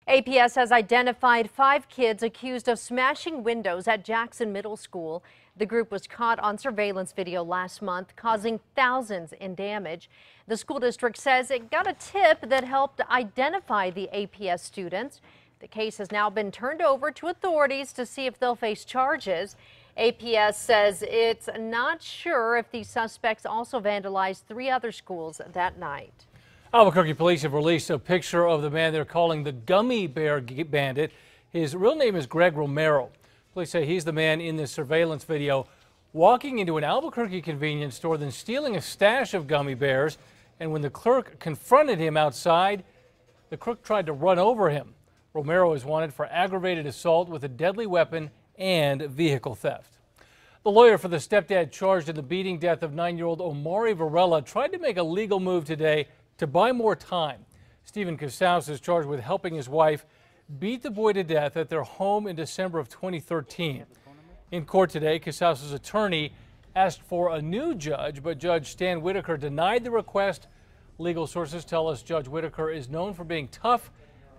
APS has identified 5 kids accused of smashing windows at Jackson Middle School. The group was caught on surveillance video last month, causing thousands in damage. The school district says it got a tip that helped identify the APS students. The case has now been turned over to authorities to see if they'll face charges. APS says it's not sure if these suspects also vandalized 3 other schools that night. Albuquerque police have released a picture of the man they're calling the Gummy Bear Bandit. His real name is Greg Romero. Police say he's the man in this surveillance video walking into an Albuquerque convenience store, then stealing a stash of gummy bears. And when the clerk confronted him outside, the crook tried to run over him. Romero is wanted for aggravated assault with a deadly weapon and vehicle theft. The lawyer for the stepdad charged in the beating death of 9-year-old Omari Varela tried to make a legal move today to buy more time. Stephen Casals is charged with helping his wife beat the boy to death at their home in December of 2013. In court today, Casals' attorney asked for a new judge, but Judge Stan Whitaker denied the request. Legal sources tell us Judge Whitaker is known for being tough,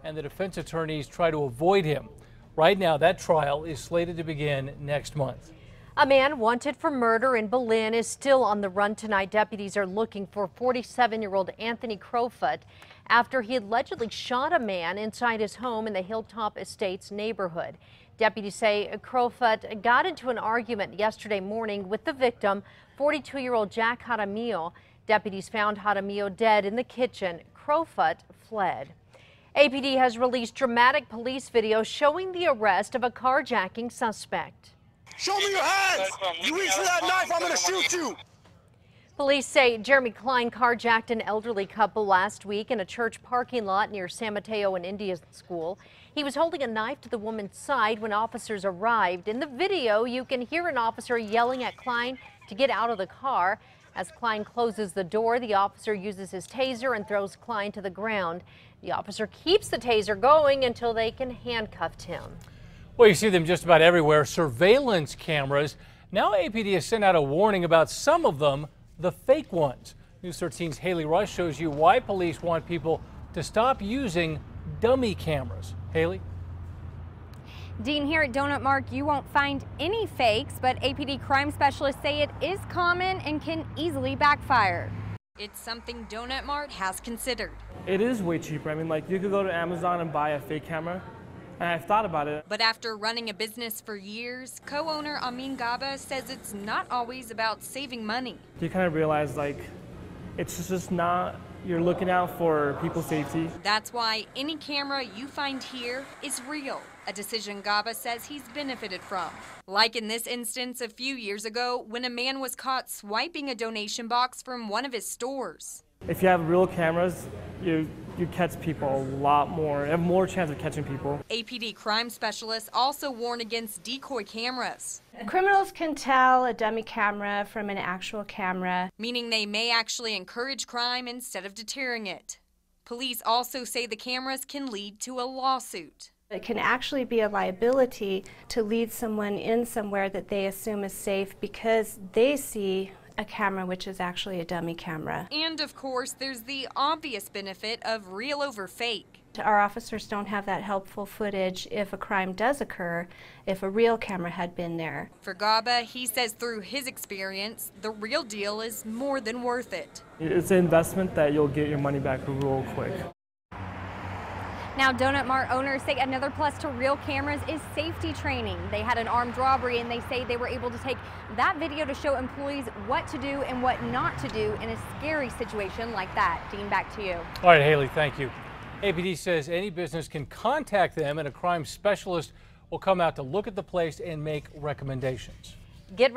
and the defense attorneys try to avoid him. Right now, that trial is slated to begin next month. A man wanted for murder in Belen is still on the run tonight. Deputies are looking for 47-year-old Anthony Crowfoot after he allegedly shot a man inside his home in the Hilltop Estates neighborhood. Deputies say Crowfoot got into an argument yesterday morning with the victim, 42-year-old Jack Jaramillo. Deputies found Jaramillo dead in the kitchen. Crowfoot fled. APD has released dramatic police video showing the arrest of a carjacking suspect. Show me your hands! You reach for that knife, I'm gonna shoot you! Police say Jeremy Klein carjacked an elderly couple last week in a church parking lot near San Mateo and Indian School. He was holding a knife to the woman's side when officers arrived. In the video, you can hear an officer yelling at Klein to get out of the car. As Klein closes the door, the officer uses his taser and throws Klein to the ground. The officer keeps the taser going until they can handcuff him. Well, you see them just about everywhere, surveillance cameras. Now APD has sent out a warning about some of them, the fake ones. News 13's Haley Rush shows you why police want people to stop using dummy cameras. Haley? Dean, here at Donut Mart, you won't find any fakes, but APD crime specialists say it is common and can easily backfire. It's something Donut Mart has considered. It is way cheaper. I mean, like, you could go to Amazon and buy a fake camera. And I've thought about it. But after running a business for years, co-owner Amin Gaba says it's not always about saving money. You kind of realize, like, it's just not, you're looking out for people's safety. That's why any camera you find here is real, a decision Gaba says he's benefited from. Like in this instance a few years ago when a man was caught swiping a donation box from one of his stores. If you have real cameras, you catch people a lot more. You have more chance of catching people. APD crime specialists also warn against decoy cameras. Criminals can tell a dummy camera from an actual camera, meaning they may actually encourage crime instead of deterring it. Police also say the cameras can lead to a lawsuit. It can actually be a liability to lead someone in somewhere that they assume is safe because they see a camera which is actually a dummy camera. And of course, there's the obvious benefit of real over fake. Our officers don't have that helpful footage if a crime does occur, if a real camera had been there. For Gaba, he says through his experience, the real deal is more than worth it. It's an investment that you'll get your money back real quick. Now, Donut Mart owners say another plus to real cameras is safety training. They had an armed robbery and they say they were able to take that video to show employees what to do and what not to do in a scary situation like that. Dean, back to you. All right, Haley, thank you. APD says any business can contact them and a crime specialist will come out to look at the place and make recommendations. Get ready.